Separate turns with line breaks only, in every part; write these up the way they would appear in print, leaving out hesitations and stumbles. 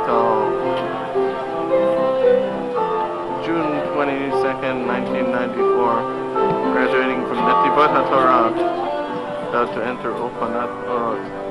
Maytal, June 22nd, 1994, graduating from Netivot Torah, about to enter Opanat Orot.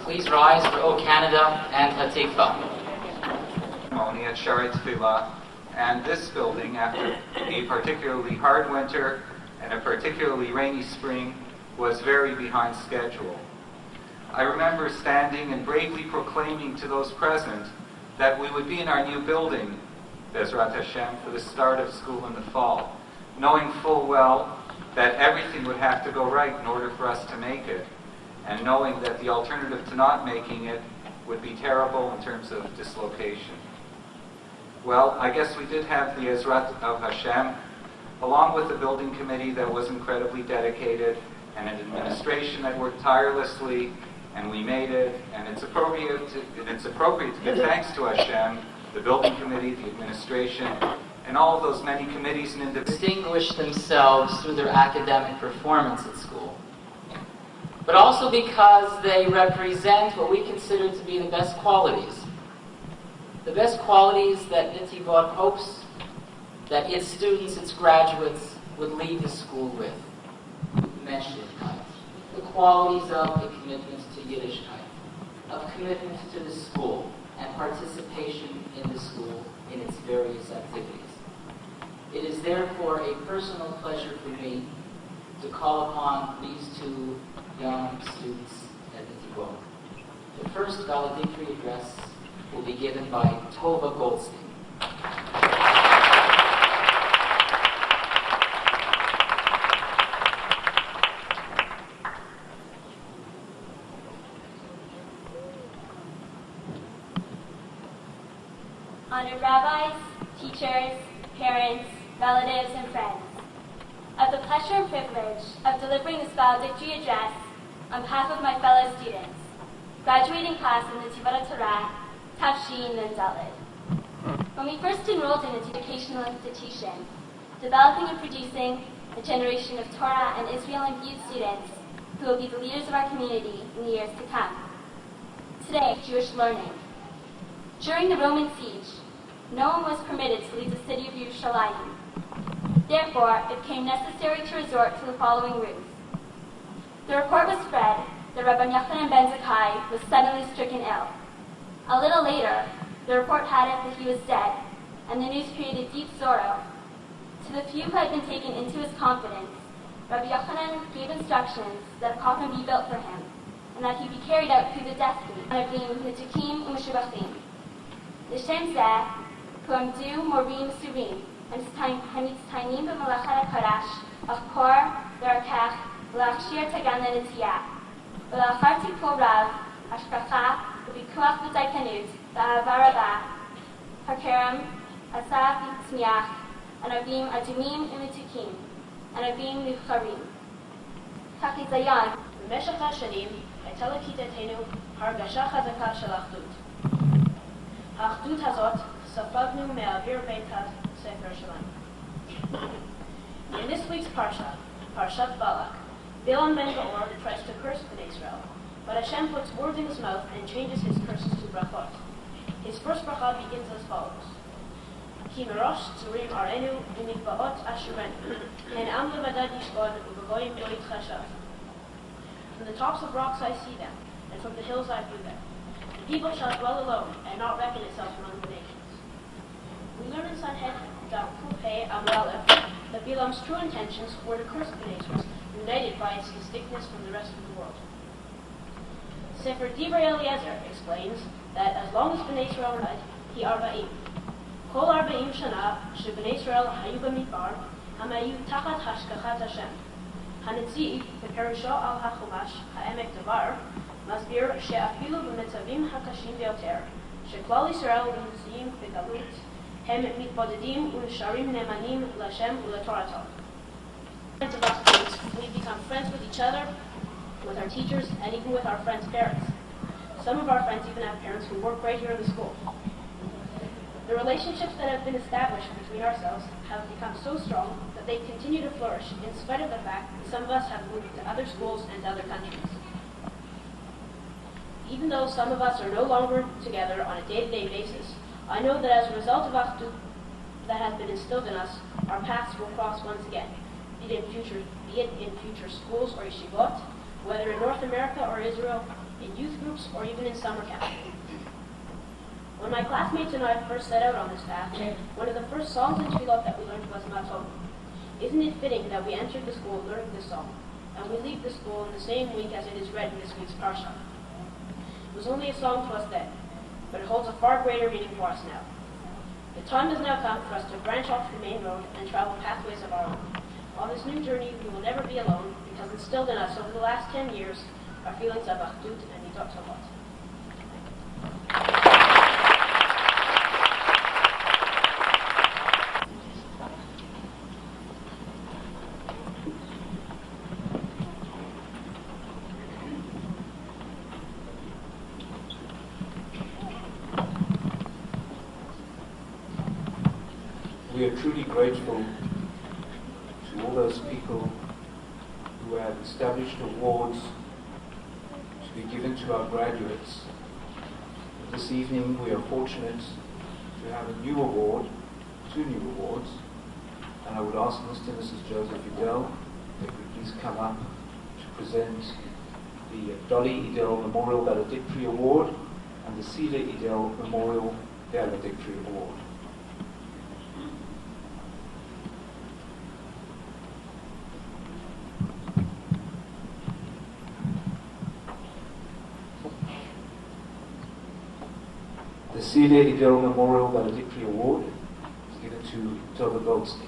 Please rise for O Canada and Hatikva.
At Sharet Tefillah, and this building, after a particularly hard winter and a particularly rainy spring, was very behind schedule. I remember standing and bravely proclaiming to those present that we would be in our new building, Bezrat Hashem, for the start of school in the fall, knowing full well that everything would have to go right in order for us to make it, and knowing that the alternative to not making it would be terrible in terms of dislocation. Well, I guess we did have the Ezrat of Hashem, along with the building committee that was incredibly dedicated, and an administration that worked tirelessly, and we made it, and it's appropriate to give thanks to Hashem, the building committee, the administration, and all of those many committees and individuals.
Distinguish themselves through their academic performance at school, but also because they represent what we consider to be the best qualities. The best qualities that Netivot hopes that its students, its graduates, would leave the school with. Menschlichkeit. The qualities of a commitment to Yiddishkeit, of commitment to the school, and participation in the school in its various activities. It is therefore a personal pleasure for me to call upon these two young students at Netivot. The first valedictory address will be given by Tova Goldstein.
Honored rabbis, teachers, parents, relatives, and friends, I have the pleasure and privilege of delivering this valedictory address on behalf of my fellow students, graduating class in the Netivot Torah, Tafshin and Dalet. When we first enrolled in an educational institution, developing and producing a generation of Torah and Israel-imbued students who will be the leaders of our community in the years to come. Today, Jewish learning. During the Roman siege, no one was permitted to leave the city of Yerushalayim. Therefore, it became necessary to resort to the following ruse. The report was spread that Rabbi Yochanan ben Zakkai was suddenly stricken ill. A little later, the report had it that he was dead, and the news created deep sorrow. To the few who had been taken into his confidence, Rabbi Yochanan gave instructions that a coffin be built for him, and that he be carried out through the destiny of being Nitukim u'Meshubachim. L'shem zeh, hu amdu morim surim, hanitztainim b'malachat ha'kodesh, achkor v'rakech, v'lachshir tagan l'nitiyah, v'lachar tikul rav, hashkacha, v'vikuach v'daikanut, v'ahava rabah, hakerem, asaf v'tzmiach, anavim adumim u'Nitukim, anavim nivcharim. Kach zayan.
במשך השנים הייתה לכיתתנו הרגשה חזקה של אחדות. האחדות הזאת ספגנו מאוויר בית הספר שלנו. In this week's parsha, Parshat Balak, Bilam ben Beor tries to curse Bnei Israel, but Hashem puts words in his mouth and changes his curses to brachot. His first bracha begins as follows: Ki merosh tzurim arenu v'nikvaot ashurenu, and am levadad yishkon u'begoyim lo yitchashav. From the tops of rocks I see them, and from the hills I view them. The people shall dwell alone, and not reckon itself among the nations. We learn in Sanhedrin, Pei Amalef, that Bilam's true intentions were to curse Bnei Israel, united by its distinctness from the rest of the world. Sefer Divrei Eliezer explains that as long as Bnei Israel had, he arba'im. Kol arba'im shana, she Bnei Israel hayu b'midbar, hamayu tachat hashkachat Hashem. הנציב, בפירושו על החומש, העמק דבר, מסביר שאפילו במצבים הקשים ביותר, שכלל ישראל נמצאים בגלות, הם מתבודדים ונשארים נאמנים להשם ולתורתו. We become friends with each other, with our teachers, and even with our friends' parents. Some of our friends even have parents who work right here in the school. The relationships that have been established between ourselves have become so strong that they continue to flourish in spite of the fact that some of us have moved to other schools and to other countries. Even though some of us are no longer together on a day-to-day basis, I know that as a result of Achdut that has been instilled in us, our paths will cross once again, be it in future schools or yeshivot, whether in North America or Israel, in youth groups, or even in summer camp. When my classmates and I first set out on this path, one of the first songs in Tefillot that we learned was Maytal. Isn't it fitting that we entered the school learning this song, and we leave the school in the same week as it is read in this week's parsha? It was only a song to us then, but it holds a far greater meaning for us now. The time has now come for us to branch off the main road and travel pathways of our own. On this new journey, we will never be alone, because instilled in us over the last 10 years are feelings of Achdut and Midot Tovot.
We are truly grateful to all those people who have established awards to be given to our graduates. This evening we are fortunate to have a new award, 2 new awards, and I would ask Mr. and Mrs. Joseph Idel if they could please come up to present the Dolly Idel Memorial Valedictory Award and the Cedar Idel Memorial Valedictory Award. The Cedar Idel Memorial Valedictory Award is given to Tova Goldstein.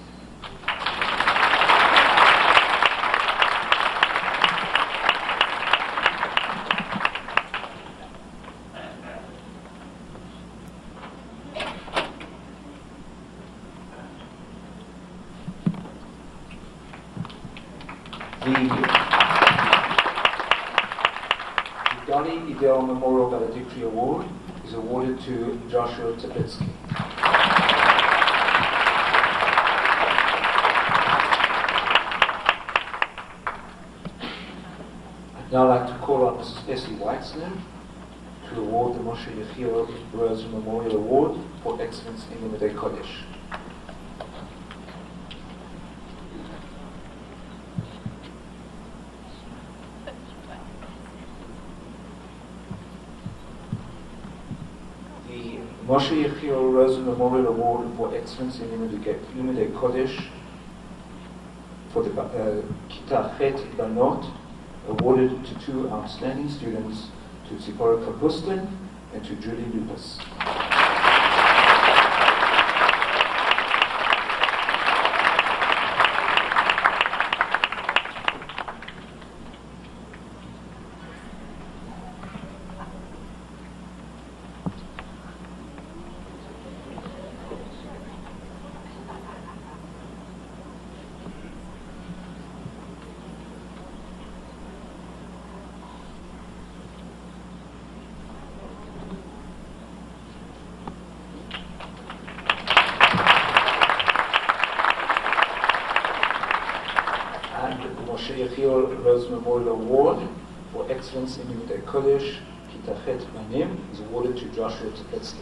The Donny Idel Memorial Valedictory Award is awarded to Joshua Tepitsky. I'd now like to call on Mrs. Bessie Weitzner to award the Moshe Yechiel Rose Memorial Award for Excellence in Limudei Kodesh. Moshe Yechiel Rosen Memorial Award for Excellence in Limudei Kodesh for the Kita Chet Banot, awarded to two outstanding students, to Tzipora Kapustin and to Julie Lucas. Moshe Yechiel Rose Memorial Award for Excellence in Limudei Kodesh, Kita Chet Banim, is awarded to Joshua Tepetsky.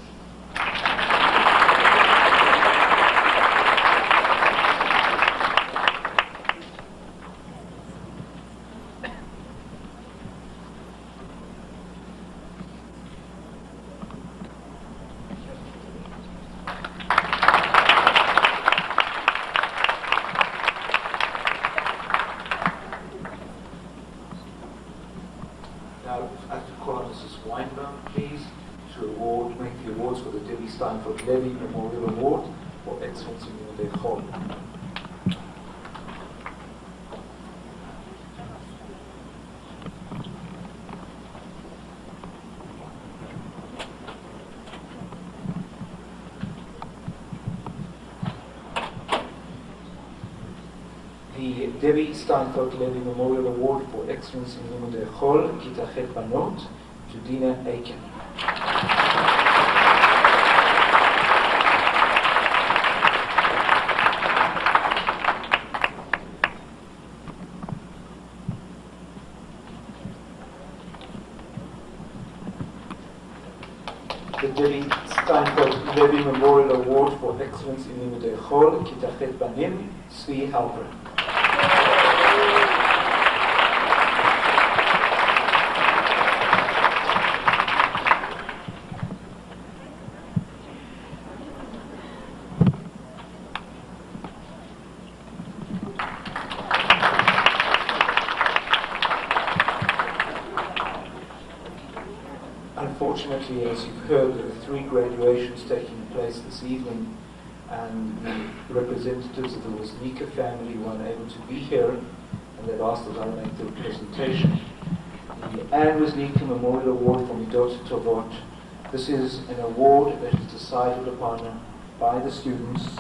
Now, I have to call on Mrs. Weinberg, please, to make the awards for the Debbie Steinfeld Levy Memorial Award for Excellence in Limudei Chol. The Debbie Steinfeld Levy Memorial Award for Excellence in Limudei Chol, Kita Chet Banot, to Dina Aiken. The Debbie Steinfeld Levy Memorial Award for Excellence in Limudei Chol, Kita Chet Banim, Svi Halpern. Unfortunately, as you've heard, there are 3 graduations taking place this evening, and the representatives of the Woznicka family were unable to be here, and they've asked that I make the presentation. The Anne Woznicka Memorial Award for Midot Tovot. This is an award that is decided upon by the students.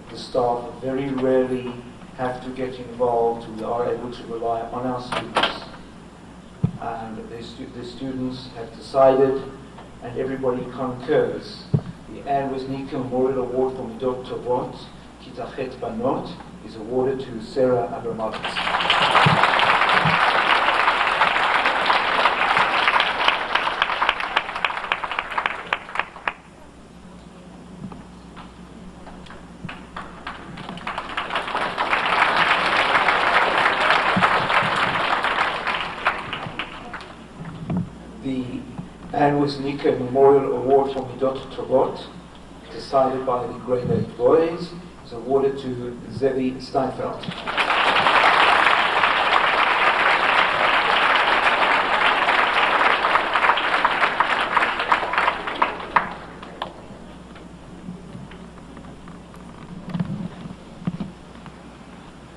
The staff very rarely have to get involved. We are able to rely on our students. And the students have decided, and everybody concurs. The Anne Woznicka Memorial Award for Midot Tovot, Kita Chet Banot, is awarded to Sarah Abramovitz. The Anne Woznicka Memorial Award for Midot Tovot, decided by the grade 8 boys, is awarded to Zevi Steinfeld.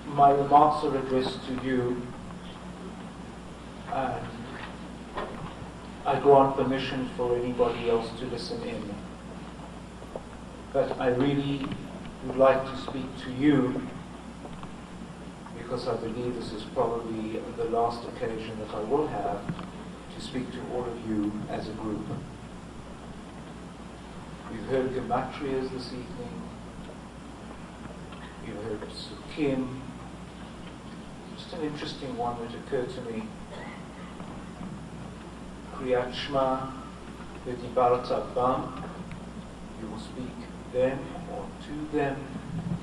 My remarks are addressed to you, and I grant permission for anybody else to listen in. But I really would like to speak to you, because I believe this is probably the last occasion that I will have to speak to all of you as a group. You've heard Gematrias this evening. You heard Sukkim. Just an interesting one that occurred to me. Kriyat Shema v'dibarta bam. You will speak them or to them.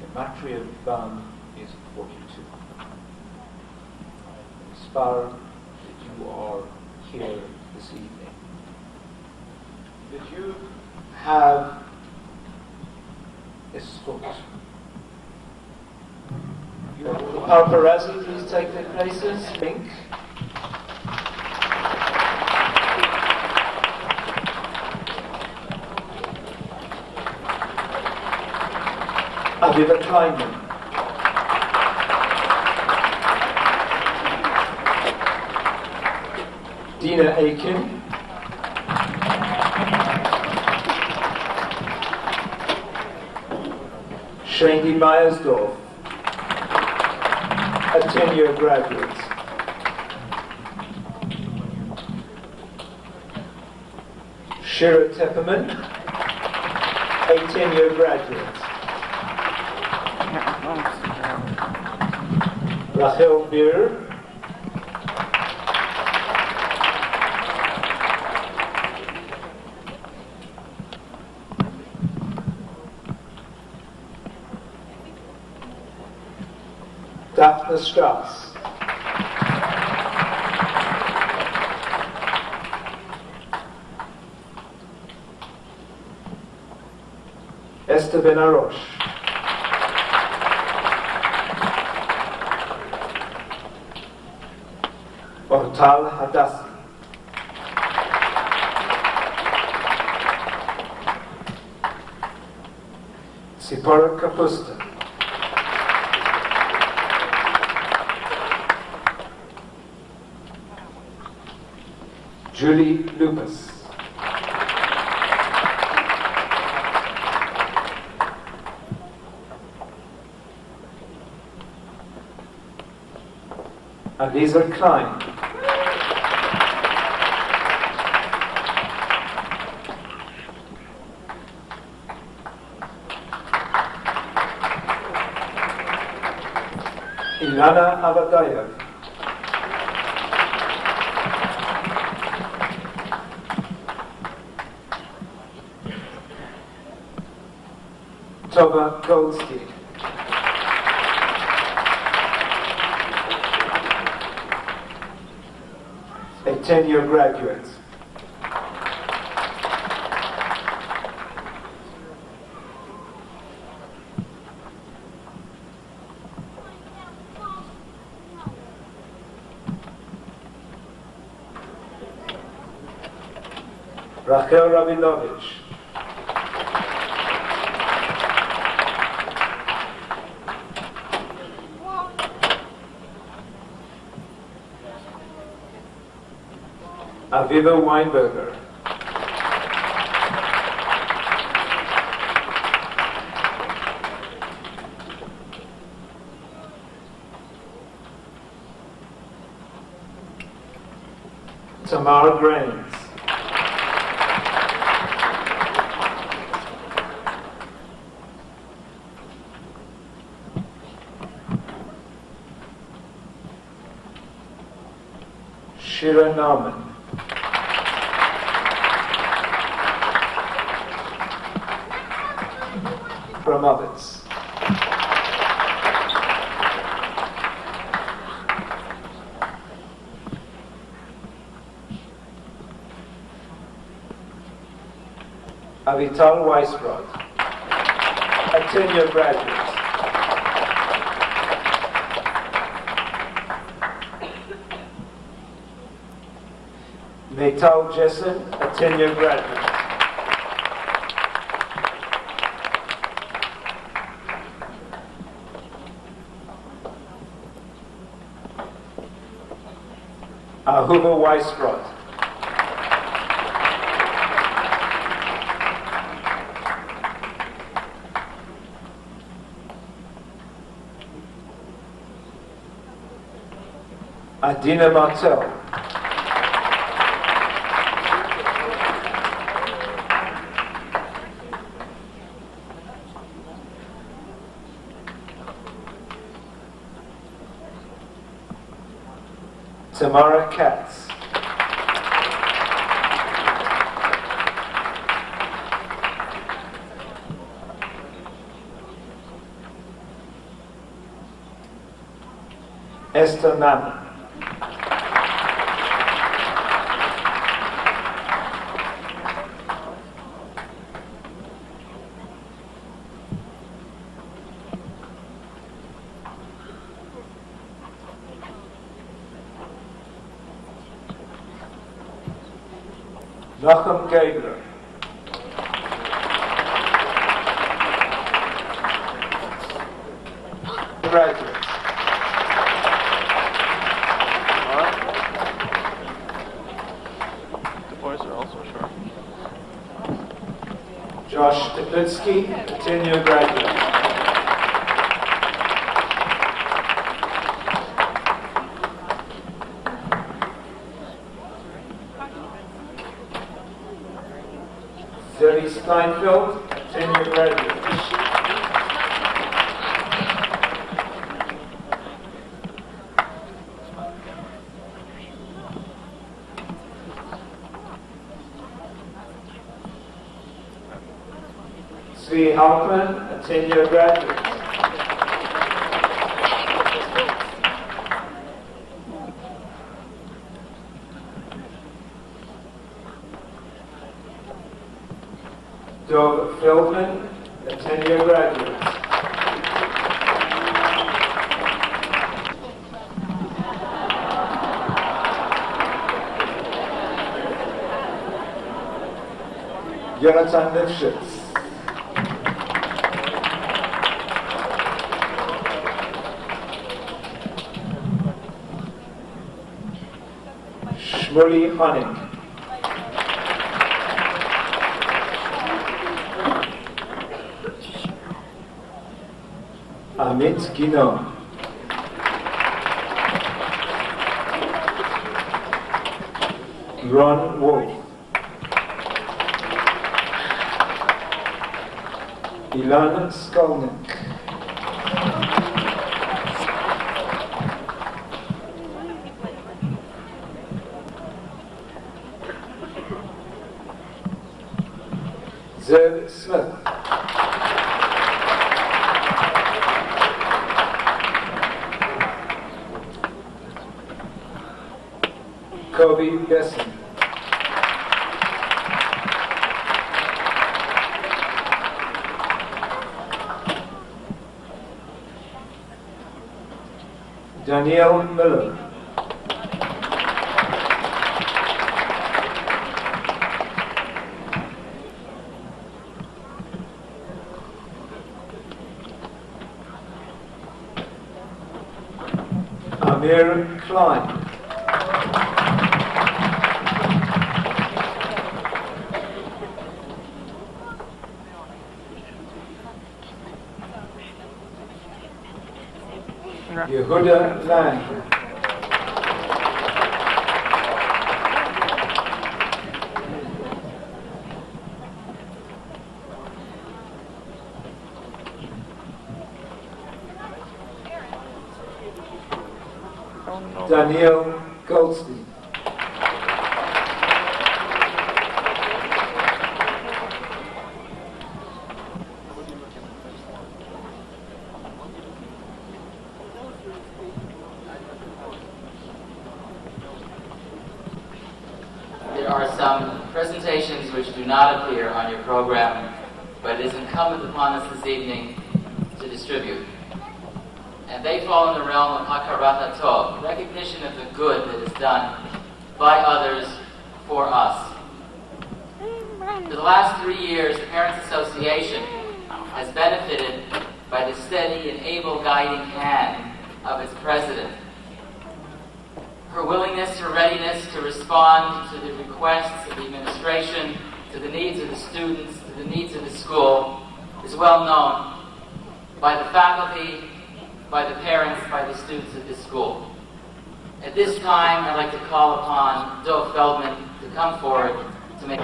Gematria bam is 42. Inspire that you are here this evening. Did you have a spot?
Paparazzi, please take their places. Pink. Aviva Kleinman. Dina Aiken. Shandy Meyersdorf, a 10-year graduate. Shira Tepperman, a 10-year graduate. Rachel Beer. Daphne Strauss. Esther Benarosh. Ortal Hadassi. Sipora Kapusta. Julie Lucas. Alisa Klein. Ilana Avadayev. Tova Goldstein. A 10-year graduate. Rachel Rabinovich. Aviva Weinberger. Tamara Grains. Shira Nauman. Ramovitz. Avital Weisbrod, a 10-year graduate. Maytal Jessen, a 10-year graduate. Ahuva Weisbrod. Adina Martel. Tamara Katz. Esther Mammon.
Nachum Gabler. Graduates.
Alright. The boys are also short.
Josh Teplitsky, a 10-year graduate. Zeli Steinfeld, a 10-year graduate. Svi Halkman, a 10-year graduate. Dov Feldman, a 10-year graduate. Jonathan Lifshitz. Shmuley Honig. Amit Gino. Ron Wolf. Ilan Skolnick. Zev Smith. Kobe Besson. Danielle Miller. Amir Klein. Yehuda Lang. Danielle Goldstein.
There are some presentations which do not appear on your program, but it is incumbent upon us this evening to distribute. And they fall in the realm of hakarat hatov, recognition of the good that is done by others for us. For the last 3 years, the Parents Association has benefited by the steady and able guiding hand of its president. Her willingness, her readiness to respond to the requests of the administration, to the needs of the students, to the needs of the school, is well known by the faculty, by the parents, by the students of this school. At this time, I'd like to call upon Dov Feldman to come forward to make...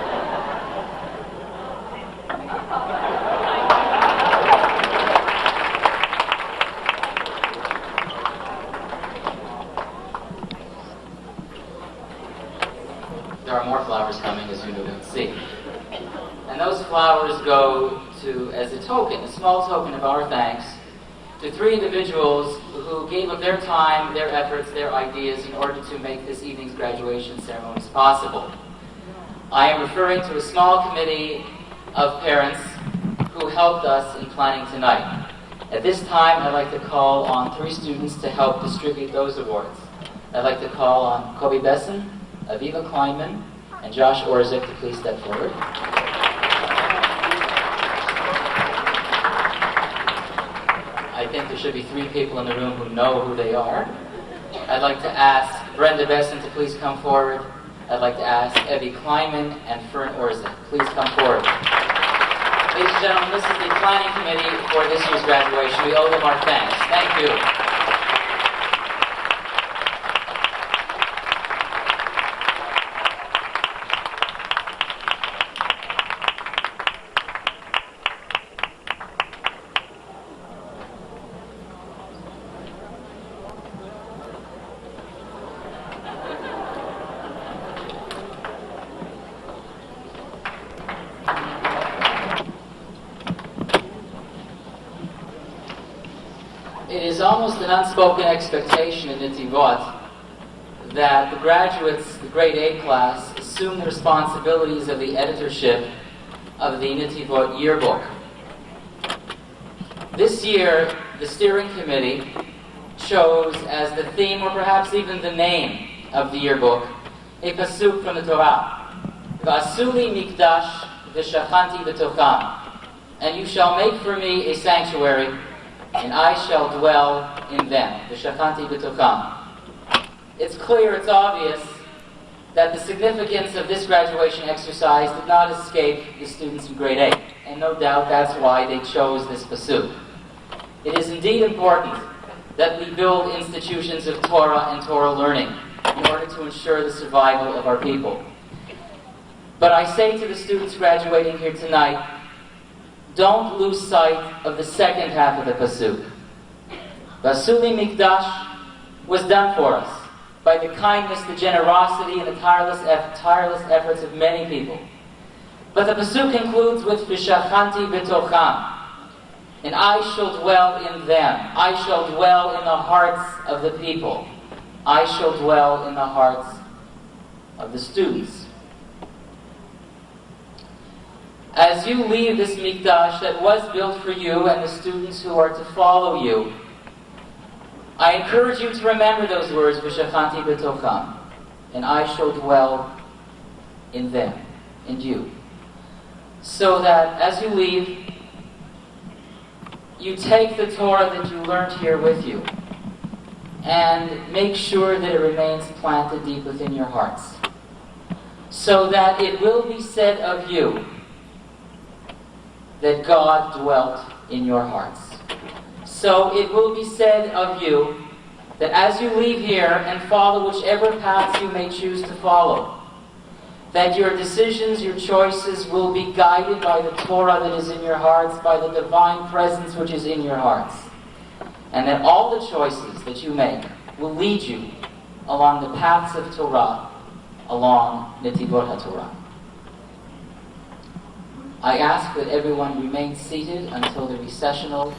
There are more flowers coming, as you can see. And those flowers go to, as a token, a small token of our thanks, to 3 individuals who gave of their time, their efforts, their ideas in order to make this evening's graduation ceremonies possible. I am referring to a small committee of parents who helped us in planning tonight. At this time, I'd like to call on 3 students to help distribute those awards. I'd like to call on Kobe Besson, Aviva Kleinman, and Josh Orzik to please step forward. I think there should be 3 people in the room who know who they are. I'd like to ask Brenda Besson to please come forward. I'd like to ask Evie Kleinman and Fern Orzik. Please come forward. Ladies and gentlemen, this is the planning committee for this year's graduation. We owe them our thanks. Thank you. It is almost an unspoken expectation in Netivot that the graduates, the grade A class, assume the responsibilities of the editorship of the Netivot yearbook. This year, the steering committee chose as the theme, or perhaps even the name of the yearbook, a pasuk from the Torah. V'asuli mikdash v'shachanti b'tocham. And you shall make for me a sanctuary, and I shall dwell in them. V'shachanti b'tocham. It's clear, it's obvious, that the significance of this graduation exercise did not escape the students in grade 8. And no doubt that's why they chose this pasuk. It is indeed important that we build institutions of Torah and Torah learning in order to ensure the survival of our people. But I say to the students graduating here tonight, don't lose sight of the second half of the pasuk. Vasuli Mikdash was done for us by the kindness, the generosity, and the tireless efforts of many people. But the pasuk concludes with V'shachanti b'tocham, and I shall dwell in them. I shall dwell in the hearts of the people. I shall dwell in the hearts of the students. As you leave this mikdash that was built for you and the students who are to follow you, I encourage you to remember those words, V'shachanti b'tocham, and I shall dwell in them, in you. So that as you leave, you take the Torah that you learned here with you and make sure that it remains planted deep within your hearts. So that it will be said of you that God dwelt in your hearts. So it will be said of you that as you leave here and follow whichever paths you may choose to follow, that your decisions, your choices will be guided by the Torah that is in your hearts, by the divine presence which is in your hearts. And that all the choices that you make will lead you along the paths of Torah, along Netivot HaTorah. I ask that everyone remain seated until the recessional